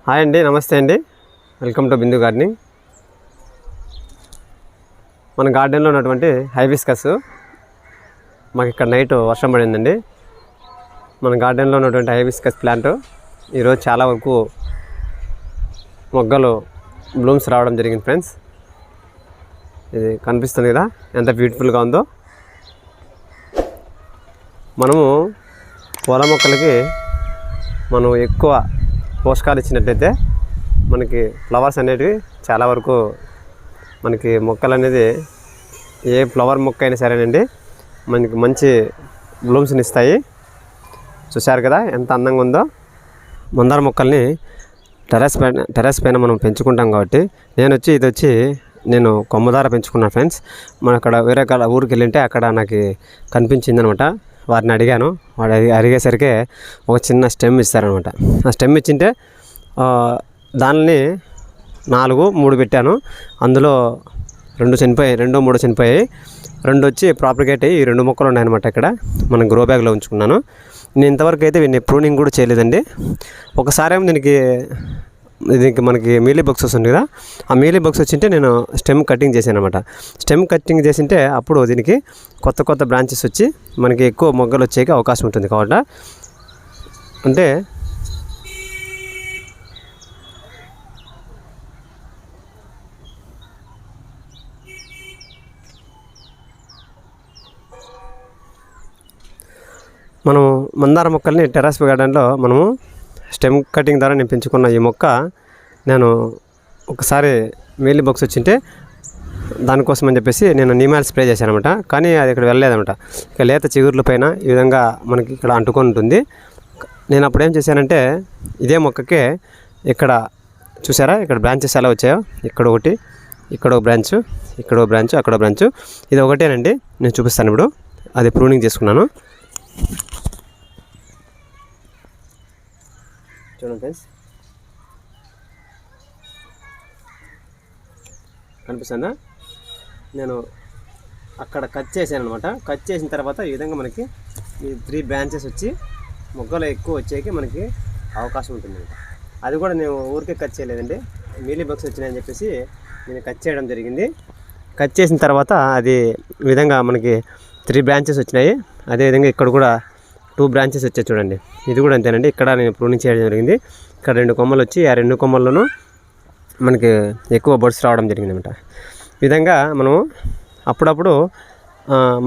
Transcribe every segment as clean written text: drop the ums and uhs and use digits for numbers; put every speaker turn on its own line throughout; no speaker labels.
Hi అండి, నమస్తే అండి. Welcome to Bindu gardening. మన గార్డెన్లో ఉన్నటువంటి హైబిస్కస్ మాకు ఇక్కడ నైట్ వర్షం పడిందండి. మన గార్డెన్లో ఉన్నటువంటి హైబిస్కస్ ప్లాంట్ ఈరోజు చాలా వరకు మొగ్గలు బ్లూమ్స్ రావడం జరిగింది ఫ్రెండ్స్. ఇది కనిపిస్తుంది కదా ఎంత బ్యూటిఫుల్గా ఉందో. మనము పూల మొక్కలకి మనం ఎక్కువ పోషకాలు ఇచ్చినట్టయితే మనకి ఫ్లవర్స్ అనేటివి చాలా వరకు మనకి మొక్కలు అనేది ఏ ఫ్లవర్ మొక్క అయినా సరేనండి మనకి మంచి బ్లూమ్స్ని ఇస్తాయి. చూశారు కదా ఎంత అందంగా ఉందో. మందార మొక్కల్ని టెర్రస్ పైన మనం పెంచుకుంటాం కాబట్టి ఇది వచ్చి నేను కొమ్మదార పెంచుకున్నాను ఫ్రెండ్స్. మనం అక్కడ వేరే ఊరికి వెళ్ళింటే అక్కడ నాకు కనిపించింది అనమాట. వారిని అడిగాను. వాడు అడిగేసరికి ఒక చిన్న స్టెమ్ ఇస్తారనమాట. ఆ స్టెమ్ ఇచ్చింటే దానిని 3 పెట్టాను. అందులో 2 చనిపోయాయి, 2-3 చనిపోయాయి. 2 వచ్చి ప్రాపర్గేట్ అయ్యి 2 మొక్కలు ఉన్నాయన్నమాట. ఇక్కడ మనం గ్రో బ్యాగ్లో ఉంచుకున్నాను. నేను ఇంతవరకు అయితే వీడిని ప్రూనింగ్ కూడా చేయలేదండి. ఒకసారి ఏమో దీనికి మనకి మీలీ బాక్స్ వస్తుంది కదా, ఆ మీలీ బాక్స్ వచ్చింటే నేను స్టెమ్ కటింగ్ చేశాను అనమాట. స్టెమ్ కటింగ్ చేసింటే అప్పుడు దీనికి కొత్త బ్రాంచెస్ వచ్చి మనకి ఎక్కువ మొగ్గలు వచ్చేకి అవకాశం ఉంటుంది. కాబట్టి అంటే మనము మందార మొక్కల్ని టెర్రస్ గార్డెన్లో మనము స్టెమ్ కటింగ్ ద్వారా నేను పెంచుకున్న ఈ మొక్క నేను ఒకసారి మీలీ బాక్స్ వచ్చింటే దానికోసం అని చెప్పేసి నేను నీమాల్ స్ప్రే చేశాను అనమాట. కానీ అది ఇక్కడ వెళ్ళలేదన్నమాట. ఇక లేత చిగుర్ల పైన ఈ విధంగా మనకి ఇక్కడ అంటుకొని ఉంటుంది. నేను అప్పుడు ఏం చేశానంటే ఇదే మొక్కకే ఇక్కడ చూసారా ఇక్కడ బ్రాంచెస్ ఎలా వచ్చాయో, ఇక్కడ ఒకటి, ఇక్కడ ఒక బ్రాంచ్, ఇక్కడ ఒక బ్రాంచ్, అక్కడ బ్రాంచ్, ఇది ఒకటేనండి. నేను చూపిస్తాను ఇప్పుడు. అది ప్రూనింగ్ చేసుకున్నాను. చూడండి ఫ్రెండ్స్, కనిపిస్తుందా? నేను అక్కడ కట్ చేశాను అనమాట. కట్ చేసిన తర్వాత ఈ విధంగా మనకి ఈ 3 బ్రాంచెస్ వచ్చి మొగ్గలు ఎక్కువ వచ్చేకి మనకి అవకాశం ఉంటుంది. అది కూడా నేను ఊరికే కట్ చేయలేదండి, మీలీ బాక్స్ వచ్చినాయని చెప్పేసి నేను కట్ చేయడం జరిగింది. కట్ చేసిన తర్వాత అది ఈ విధంగా మనకి 3 బ్రాంచెస్ వచ్చినాయి. అదేవిధంగా ఇక్కడ కూడా 2 బ్రాంచెస్ వచ్చాయి చూడండి. ఇది కూడా అంతేనండి. ఇక్కడ నేను ప్రూనింగ్ చేయడం జరిగింది. ఇక్కడ 2 కొమ్మలు వచ్చి ఆ 2 కొమ్మల్లోనూ మనకి ఎక్కువ బర్డ్స్ రావడం జరిగింది అనమాట. ఈ విధంగా మనము అప్పుడప్పుడు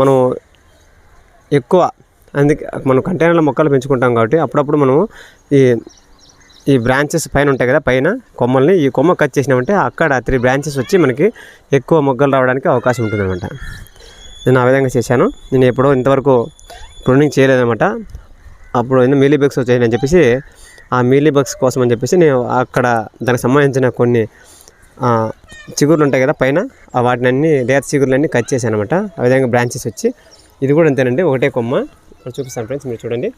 మనం ఎక్కువ అందుకే మనం కంటైనర్లో మొక్కలు పెంచుకుంటాం కాబట్టి అప్పుడప్పుడు మనము ఈ బ్రాంచెస్ పైన ఉంటాయి కదా, పైన కొమ్మల్ని ఈ కొమ్మ కట్ చేసినామంటే అక్కడ 3 బ్రాంచెస్ వచ్చి మనకి ఎక్కువ మొగ్గలు రావడానికి అవకాశం ఉంటుంది అనమాట. నేను ఆ విధంగా చేశాను. నేను ఎప్పుడో ఇంతవరకు ప్రూనింగ్ చేయలేదన్నమాట. అప్పుడు మీలీ బాక్స్ వచ్చాయని చెప్పేసి ఆ మీలీ బాక్స్ కోసం అని చెప్పేసి నేను అక్కడ దానికి సంబంధించిన కొన్ని చిగుర్లు ఉంటాయి కదా పైన, వాటిని అన్ని లేత చిగుర్లన్నీ కట్ చేశాను అనమాట. ఆ విధంగా బ్రాంచెస్ వచ్చి ఇది కూడా అంతేనండి, ఒకటే కొమ్మ. ఇక్కడ చూపిస్తాను ఫ్రెండ్స్, మీరు చూడండి.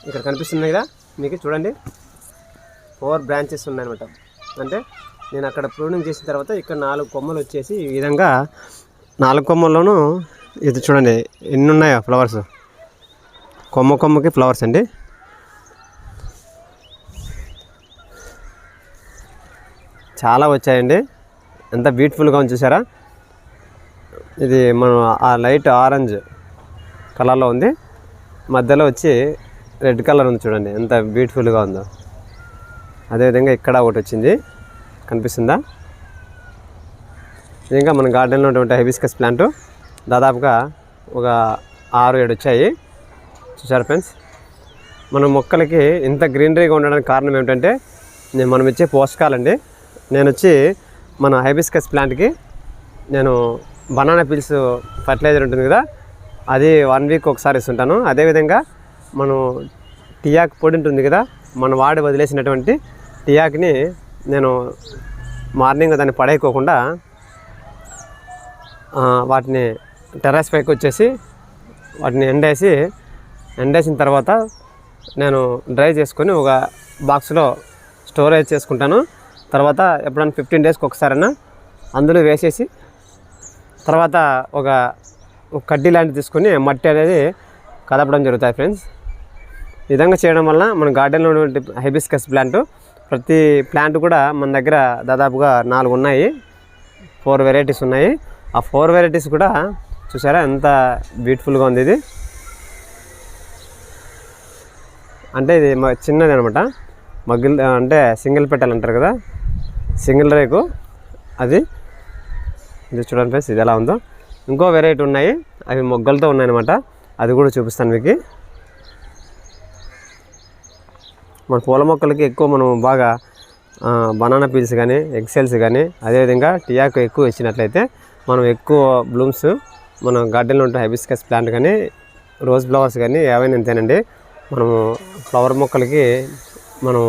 ఇక్కడ కనిపిస్తుంది కదా మీకు, చూడండి 4 బ్రాంచెస్ ఉన్నాయన్నమాట. అంటే నేను అక్కడ ప్రూనింగ్ చేసిన తర్వాత ఇక్కడ 4 కొమ్మలు వచ్చేసి ఈ విధంగా 4 కొమ్మల్లోనూ ఇది చూడండి ఎన్ని ఉన్నాయో ఫ్లవర్స్. కొమ్మకి ఫ్లవర్స్ అండి. చాలా వచ్చాయండి. ఎంత బ్యూటిఫుల్గా ఉంది చూసారా. ఇది మనం ఆ లైట్ ఆరెంజ్ కలర్లో ఉంది, మధ్యలో వచ్చి రెడ్ కలర్ ఉంది చూడండి ఎంత బ్యూటిఫుల్గా ఉందో. అదేవిధంగా ఇక్కడ ఒకటి వచ్చింది, కనిపిస్తుందా? ఇంకా మన గార్డెన్లో ఉన్నటువంటి హైబిస్కస్ ప్లాంట్ దాదాపుగా ఒక 6-7 వచ్చాయి. చూసారు ఫ్రెండ్స్, మన మొక్కలకి ఇంత గ్రీనరీగా ఉండడానికి కారణం ఏమిటంటే మనం ఇచ్చే పోషకాలండి. నేను వచ్చి మన హైబిస్కస్ ప్లాంట్కి నేను బనానా పీల్స్ ఫర్టిలైజర్ ఉంటుంది కదా, అది 1 వీక్ ఒకసారి ఇస్తుంటాను. అదేవిధంగా మనం టీయాక్ పొడి ఉంటుంది కదా, మనం వాడి వదిలేసినటువంటి టీయాక్ని నేను మార్నింగ్ దాన్ని పడేయకోకుండా వాటిని టెర్రస్ పైకి వచ్చేసి వాటిని ఎండేసిన తర్వాత నేను డ్రై చేసుకొని ఒక బాక్స్లో స్టోరేజ్ చేసుకుంటాను. తర్వాత ఎప్పుడైనా 15 డేస్కి ఒకసారైనా అందులో వేసేసి తర్వాత ఒక కడ్డీ లాంటివి తీసుకొని మట్టి అనేది కదపడం జరుగుతుంది ఫ్రెండ్స్. ఈ విధంగా చేయడం వల్ల మన గార్డెన్లో ఉన్నటువంటి హైబిస్కస్ ప్లాంట్, ప్రతి ప్లాంట్ కూడా మన దగ్గర దాదాపుగా 4 ఉన్నాయి, 4 వెరైటీస్ ఉన్నాయి. ఆ 4 వెరైటీస్ కూడా చూసారా ఎంత బ్యూటిఫుల్గా ఉంది. ఇది అంటే ఇది చిన్నది అనమాట, మగ్గిల్ అంటే సింగిల్ పెటల్ అంటారు కదా, సింగిల్ రేకు అది. ఇది చూడండి ఫ్రెండ్స్, ఇది ఎలా ఉందో. ఇంకో వెరైటీ ఉన్నాయి, అవి మొగ్గలతో ఉన్నాయన్నమాట, అది కూడా చూపిస్తాను మీకు. మన పూల మొక్కలకి ఎక్కువ మనం బాగా బనానా పీల్స్ కానీ, ఎక్సెల్స్ కానీ, అదేవిధంగా టియాకు ఎక్కువ ఇచ్చినట్లయితే మనం ఎక్కువ బ్లూమ్స్ మన గార్డెన్లో ఉంటే హైబిస్కస్ ప్లాంట్ కానీ, రోజ్ ఫ్లవర్స్ కానీ ఏవైనా అంతేనండి. మనము ఫ్లవర్ మొక్కలకి మనం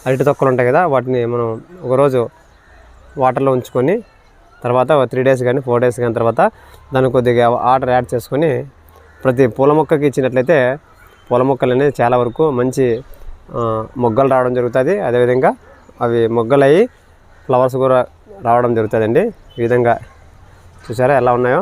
అరటి తొక్కలు ఉంటాయి కదా, వాటిని మనం ఒకరోజు వాటర్లో ఉంచుకొని తర్వాత 3 days కానీ 4 days కానీ తర్వాత దానికి కొద్దిగా వాటర్ యాడ్ చేసుకొని ప్రతి పూల మొక్కకి ఇచ్చినట్లయితే పూల మొక్కలు అనేది చాలా వరకు మంచి మొగ్గలు రావడం జరుగుతుంది. అదేవిధంగా అవి మొగ్గలు అయ్యి ఫ్లవర్స్ కూడా రావడం జరుగుతుందండి. ఈ విధంగా చూసారా ఎలా ఉన్నాయో.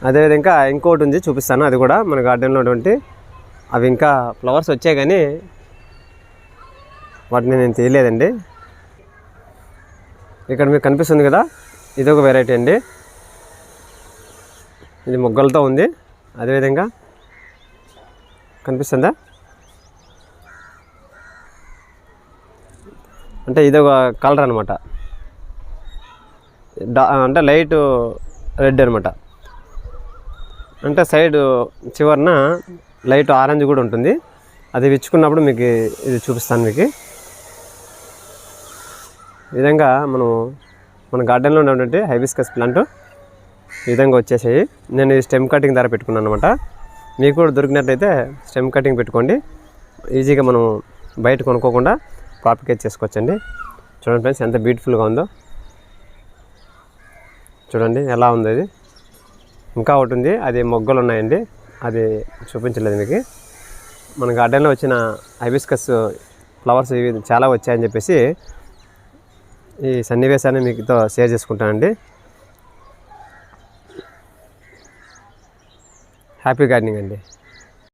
అదేవిధంగా ఇంకోటి ఉంది, చూపిస్తాను. అది కూడా మన గార్డెన్లో ఉన్నటువంటి అవి ఇంకా ఫ్లవర్స్ వచ్చాయి కానీ వాటిని నేను తీయలేదండి. ఇక్కడ మీకు కనిపిస్తుంది కదా, ఇది ఒక వెరైటీ అండి. ఇది మొగ్గలతో ఉంది. అదేవిధంగా కనిపిస్తుందా, అంటే ఇది ఒక కలర్ అనమాట, అంటే లైట్ రెడ్ అనమాట. అంటే సైడ్ చివరన లైట్ ఆరెంజ్ కూడా ఉంటుంది. అది విచ్చుకున్నప్పుడు మీకు ఇది చూపిస్తాను మీకు. ఈ విధంగా మన గార్డెన్లో ఉన్నటువంటి హైబిస్కస్ ప్లాంట్ ఈ విధంగా వచ్చేసాయి. నేను ఈ స్టెమ్ కటింగ్ ధర పెట్టుకున్నాను అనమాట. మీకు కూడా దొరికినట్లయితే స్టెమ్ కటింగ్ పెట్టుకోండి, ఈజీగా మనం బయట కొనుక్కోకుండా ప్రాపికేట్ చేసుకోవచ్చండి. చూడండి ఫ్రెండ్స్ ఎంత బ్యూటిఫుల్గా ఉందో, చూడండి ఎలా ఉందో. ఇది ఇంకా ఒకటి ఉంది, అది మొగ్గలు ఉన్నాయండి, అది చూపించలేదు మీకు. మన గార్డెన్లో వచ్చిన హైబిస్కస్ ఫ్లవర్స్ ఇవి చాలా వచ్చాయని చెప్పేసి ఈ సన్నివేశాన్ని మీతో షేర్ చేసుకుంటానండి. హ్యాపీ గార్డెనింగ్ అండి.